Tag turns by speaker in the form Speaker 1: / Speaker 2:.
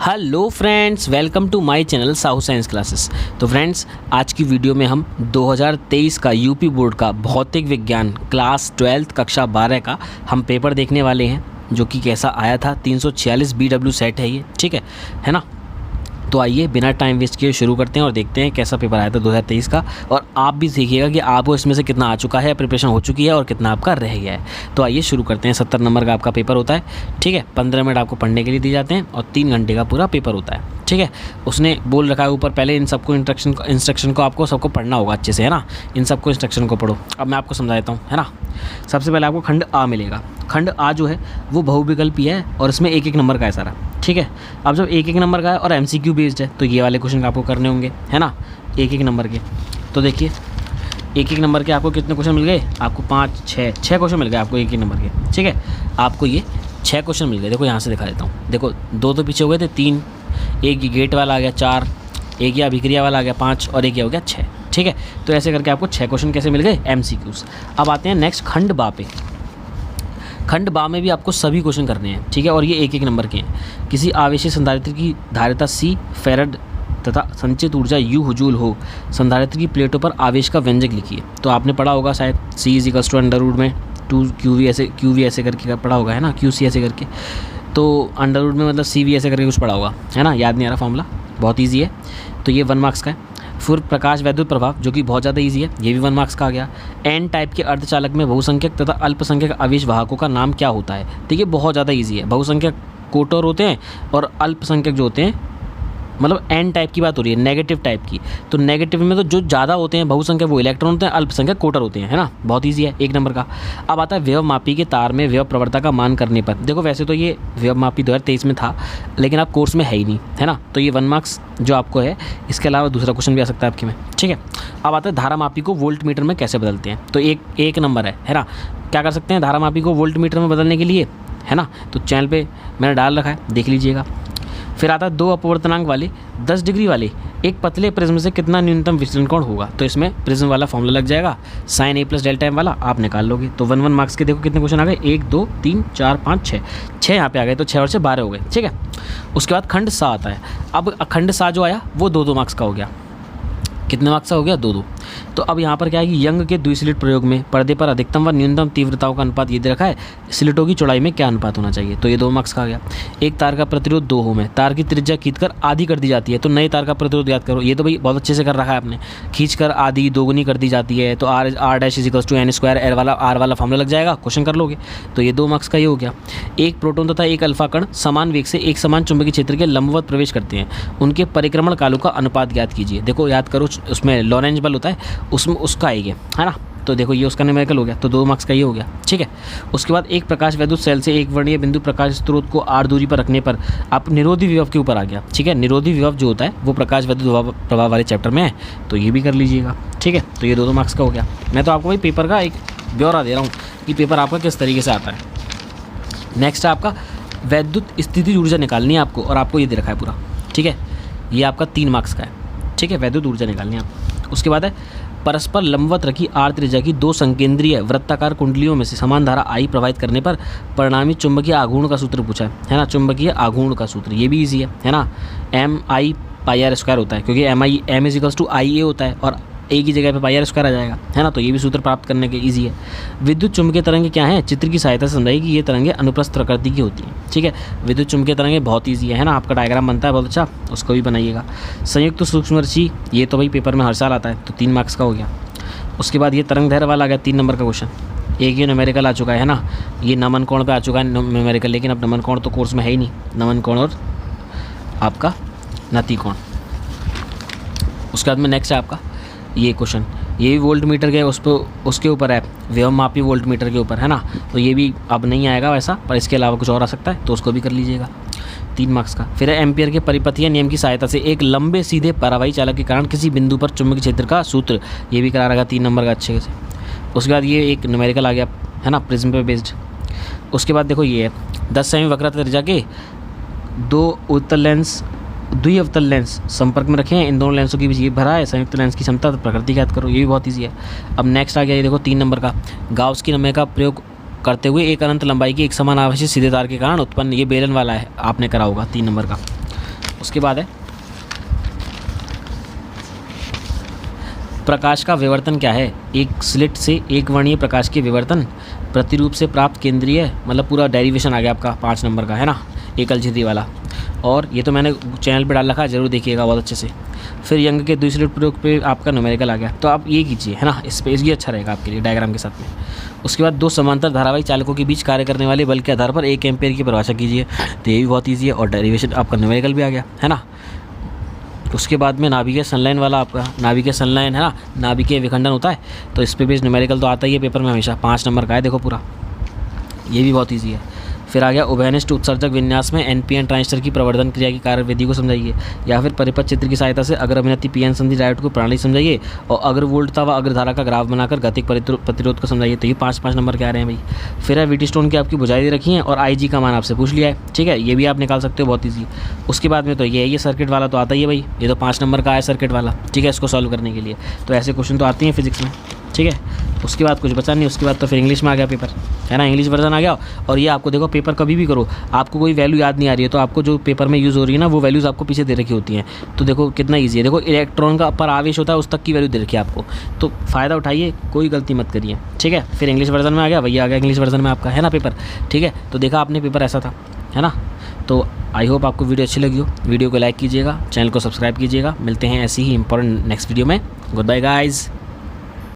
Speaker 1: Hello friends, welcome to my channel Sahu science classes. तो friends, आज की वीडियो में हम 2023 का यूपी बोर्ड का भौतिक विज्ञान क्लास 12 कक्षा 12 का हम पेपर देखने वाले हैं, जो कि कैसा आया था। 346 BW सेट है ये, ठीक है ना। तो आइए बिना टाइम वेस्ट किए शुरू करते हैं और देखते हैं कैसा पेपर आया था 2023 का। और आप भी देखिएगा कि आपको इसमें से कितना आ चुका है, प्रिपरेशन हो चुकी है और कितना आपका रह गया है। तो आइए शुरू करते हैं। 70 नंबर का आपका पेपर होता है, ठीक है। 15 मिनट आपको पढ़ने के लिए दिए जाते हैं और 3 घंटे का पूरा पेपर होता है, ठीक है। उसने बोल रखा है ऊपर, पहले इन सबको इंस्ट्रक्शन को आपको सबको पढ़ना होगा अच्छे से, है ना। इन सबको इंस्ट्रक्शन को पढ़ो। अब मैं आपको समझा देता हूँ, है ना। सबसे पहले आपको खंड आ मिलेगा। खंड आ जो है वो बहुविकल्पी है और इसमें एक नंबर का है सारा, ठीक है। अब जब एक नंबर का है और MCQ बेस्ड है तो ये वाले क्वेश्चन आपको करने होंगे, है ना, एक नंबर के। तो देखिए एक नंबर के आपको कितने क्वेश्चन मिल गए, आपको 5 6 क्वेश्चन मिल गए आपको एक नंबर के, ठीक है। आपको ये 6 क्वेश्चन मिल गए। देखो यहाँ से दिखा देता हूँ। देखो 2 तो पीछे हो गए थे, 3, एक ये गेट वाला आ गया 4, एक ये अभिक्रिया वाला आ गया 5 और एक ये हो गया 6, ठीक है। तो ऐसे करके आपको 6 क्वेश्चन कैसे मिल गए, MCQs। अब आते हैं नेक्स्ट खंड बा पे। खंड बा में भी आपको सभी क्वेश्चन करने हैं, ठीक है। और ये एक नंबर के हैं। किसी आवेशी संधारित्र की धारिता C फैरड तथा संचित ऊर्जा U हुजूल हो, संधारित्र की प्लेटों पर आवेश का व्यंजक लिखिए। तो आपने पढ़ा होगा शायद C = में 2QV ऐसे करके पढ़ा होगा, है ना, QC ऐसे करके। तो अंडर रूट में मतलब CV ऐसे करके कुछ पढ़ा होगा, है ना। याद नहीं आ रहा फॉर्मूला, बहुत ईजी है। तो ये 1 मार्क्स का है। फिर प्रकाश वैद्युत प्रभाव, जो कि बहुत ज़्यादा इजी है, ये भी 1 मार्क्स का आ गया। N टाइप के अर्धचालक में बहुसंख्यक तथा अल्पसंख्यक आवेश वाहकों का नाम क्या होता है। देखिए बहुत ज़्यादा इजी है। बहुसंख्यक कोटर होते हैं और अल्पसंख्यक जो होते हैं, मतलब N टाइप की बात हो रही है, नेगेटिव टाइप की। तो नेगेटिव में तो जो ज़्यादा होते हैं बहुसंख्यक वो इलेक्ट्रॉन होते हैं, अल्पसंख्यक कोटर होते हैं, है ना। बहुत ईजी है, 1 नंबर का। अब आता है व्यवमापी के तार में व्यव प्रवणता का मान करने पर। देखो वैसे तो ये व्यवमापी 2023 में था, लेकिन आप कोर्स में है ही नहीं, है ना। तो ये 1 मार्क्स जो आपको है, इसके अलावा दूसरा क्वेश्चन भी आ सकता है आपके में, ठीक है। अब आता है धारामापी को वोल्ट मीटर में कैसे बदलते हैं। तो एक नंबर है ना। क्या कर सकते हैं धारामापी को वोल्ट मीटर में बदलने के लिए, है ना। तो चैनल पे मैंने डाल रखा है, देख लीजिएगा। फिर आता है 2 अपवर्तनांक वाले 10 डिग्री वाले एक पतले प्रिज्म से कितना न्यूनतम विचलन कोण होगा। तो इसमें प्रिज्म वाला फॉर्मूला लग जाएगा, sin A + डेल्टा m वाला आप निकाल लोगे। तो 1 मार्क्स के देखो कितने क्वेश्चन आ गए, 1 2 3 4 5 6 यहाँ पे आ गए। तो 6 और 6 12 हो गए, ठीक है। उसके बाद खंड सा आता है। अब खंड सा जो आया वो 2 मार्क्स का हो गया। कितने मार्क्स का हो गया, 2 तो अब यहाँ पर क्या है कि यंग के द्विस्लिट प्रयोग में पर्दे पर अधिकतम व न्यूनतम तीव्रताओं का अनुपात ये दे रखा है। स्लिटों की चौड़ाई में क्या अनुपात होना चाहिए। तो ये 2 मार्क्स का आ गया। एक तार का प्रतिरोध 2 ओम है, तार की त्रिज्या खींचकर आधी कर दी जाती है। तो नए तार का प्रतिरोध याद करो। ये तो भाई बहुत अच्छे से कर रखा है आपने, खींचकर आधी दोगुनी कर दी जाती है। तो R' = N² R वाला फॉर्मूला लग जाएगा, क्वेश्चन कर लोगे। तो ये 2 मार्क्स का ये हो गया। एक प्रोटॉन तथा एक अल्फा कण समान वेग से एक समान चुंबकीय क्षेत्र के लंबवत प्रवेश करते हैं, उनके परिक्रमण कालों का अनुपात ज्ञात कीजिए। देखो याद करो, उसमें लॉरेंज बल होता है, उसमें उसका आएगा, है ना। तो देखो ये उसका न्यूमेरिकल हो गया, तो 2 मार्क्स का ये हो गया, ठीक है। उसके बाद एक प्रकाश वैद्युत सेल से एक वर्णीय बिंदु प्रकाश स्रोत को r दूरी पर रखने पर आप निरोधी विभव के ऊपर आ गया, ठीक है। निरोधी विभव जो होता है वो प्रकाश वैद्युत प्रभाव वाले चैप्टर में है, तो ये भी कर लीजिएगा, ठीक है। तो ये 2 मार्क्स का हो गया। मैं तो आपको भाई पेपर का एक ब्यौरा दे रहा हूँ कि पेपर आपका किस तरीके से आता है। नेक्स्ट है आपका वैद्युत स्थिति ऊर्जा निकालनी है आपको, और आपको ये दे रखा है पूरा, ठीक है। ये आपका 3 मार्क्स का है, ठीक है। वैद्युत ऊर्जा निकालनी है आपको। उसके बाद है परस्पर लंबवत रखी R त्रिज्या की 2 संकेंद्रीय वृत्ताकार कुंडलियों में से समान धारा I प्रवाहित करने पर परिणामी चुंबकीय आघूर्ण का सूत्र पूछा है ना। चुंबकीय आघूर्ण का सूत्र ये भी इजी है ना। MI/R² होता है, क्योंकि M = IA होता है और एक ही जगह पे πr² आ जाएगा, है ना। तो ये भी सूत्र प्राप्त करने के ईजी है। विद्युत चुंबकीय तरंगे क्या है, चित्र की सहायता से समझाइए कि ये तरंगे अनुप्रस्थ प्रकृति की होती हैं, ठीक है। विद्युत चुंबकीय तरंगे बहुत ईजी है ना। आपका डायग्राम बनता है बहुत अच्छा, उसको भी बनाइएगा। संयुक्त सूक्ष्मदर्शी, ये तो भाई पेपर में हर साल आता है, तो 3 मार्क्स का हो गया। उसके बाद ये तरंग दैर्घ्य वाला आ गया, 3 नंबर का क्वेश्चन। एक ये न्यूमेरिकल आ चुका है ना, ये नमन कोण पे आ चुका है न्यूमेरिकल, लेकिन अब नमन कोण तो कोर्स में है ही नहीं। नमन कोण और आपका नति कोण। उसके बाद में नेक्स्ट है आपका ये क्वेश्चन, ये भी वोल्ट मीटर के उसके ऊपर है, व्यवमापी वोल्ट मीटर के ऊपर, है ना। तो ये भी अब नहीं आएगा वैसा, पर इसके अलावा कुछ और आ सकता है, तो उसको भी कर लीजिएगा, 3 मार्क्स का। फिर है एम्पियर के परिपथीय नियम की सहायता से एक लंबे सीधे परावैयी चालक के कारण किसी बिंदु पर चुंबकीय क्षेत्र का सूत्र, ये भी करा रखा 3 नंबर का अच्छे से। उसके बाद ये एक न्यूमेरिकल आ गया, है ना, प्रिज्म पे बेस्ड। उसके बाद देखो ये है 10 सेमी वक्रता त्रिज्या के 2 उत्तल लेंस द्विअवतल लेंस संपर्क में रखे हैं, इन दोनों लेंसों के बीच ये भरा है। संयुक्त लेंस की क्षमता प्रकृति ज्ञात करो, ये भी बहुत ईजी है। अब नेक्स्ट आ गया ये देखो 3 नंबर का, गाउस की नमय का प्रयोग करते हुए एक अनंत लंबाई की एक समान आवेशित सीधे तार के कारण उत्पन्न, ये बेलन वाला है, आपने करा होगा 3 नंबर का, उसके बाद है प्रकाश का विवर्तन क्या है। एक स्लिट से एक वर्णीय प्रकाश के विवर्तन प्रतिरूप से प्राप्त केंद्रीय, मतलब पूरा डेरिवेशन आ गया आपका 5 नंबर का, है ना, एकल छिद्री वाला। और ये तो मैंने चैनल पे डाल रखा है, ज़रूर देखिएगा बहुत अच्छे से। फिर यंग के दूसरे प्रयोग पे आपका न्यूमेरिकल आ गया, तो आप ये कीजिए, है ना, स्पेस ये अच्छा रहेगा आपके लिए डायग्राम के साथ में। उसके बाद 2 समांतर धारावाही चालकों के बीच कार्य करने वाले बल के आधार पर 1 एम्पेयर की परिभाषा कीजिए। तो ये भी बहुत ईजी है और डेरिवेशन आपका न्यूमेरिकल भी आ गया, है ना। उसके बाद में नाभिकीय संलयन वाला आपका, नाभिकीय संलयन, है ना, नाभिकीय विखंडन होता है, तो इस पे भी न्यूमेरिकल तो आता ही है पेपर में हमेशा, 5 नंबर का है, देखो पूरा, ये भी बहुत ईजी है। फिर आ गया उभयनिष्ठ उत्सर्जक विन्यास में एनपीएन ट्रांजिस्टर की प्रवर्धन क्रिया की कार्यविधि को समझाइए, या फिर परिपथ चित्र की सहायता से अग्र अभिनति पीएन संधि डायोड को प्रणाली समझाइए, और अग्र वोल्टता व अग्र धारा का ग्राफ बनाकर गतिक प्रतिरोध को समझाइए। तो ये 5-5 नंबर के आ रहे हैं भाई। फिर है वीटी स्टोन की आपकी बुझाई दे रखी है और आईजी का मान आपसे पूछ लिया है, ठीक है, ये भी आप निकाल सकते हो, बहुत ईजी। उसके बाद में तो ये सर्किट वाला तो आता ही है भाई, ये तो 5 नंबर का है सर्किट वाला, ठीक है, इसको सॉल्व करने के लिए तो ऐसे क्वेश्चन तो आते हैं फिजिक्स में, ठीक है। उसके बाद कुछ बचा नहीं, उसके बाद तो फिर इंग्लिश में आ गया पेपर, है ना, इंग्लिश वर्जन आ गया। और ये आपको देखो पेपर कभी भी करो, आपको कोई वैल्यू याद नहीं आ रही है तो आपको जो पेपर में यूज़ हो रही है ना वो वैल्यूज़ आपको पीछे दे रखी होती हैं, तो देखो कितना ईजी है। देखो इलेक्ट्रॉन का पर आवेश होता है उस तक की वैल्यू दे रखी है आपको, तो फ़ायदा उठाइए, कोई गलती मत करिए, ठीक है। फिर इंग्लिश वर्जन में आ गया, वही आ गया इंग्लिश वर्जन में आपका, है ना, पेपर, ठीक है। तो देखा आपने पेपर ऐसा था, है ना। तो आई होप आपको वीडियो अच्छी लगी हो, वीडियो को लाइक कीजिएगा, चैनल को सब्सक्राइब कीजिएगा। मिलते हैं ऐसी ही इंपॉर्टेंट नेक्स्ट वीडियो में। Good bye guys.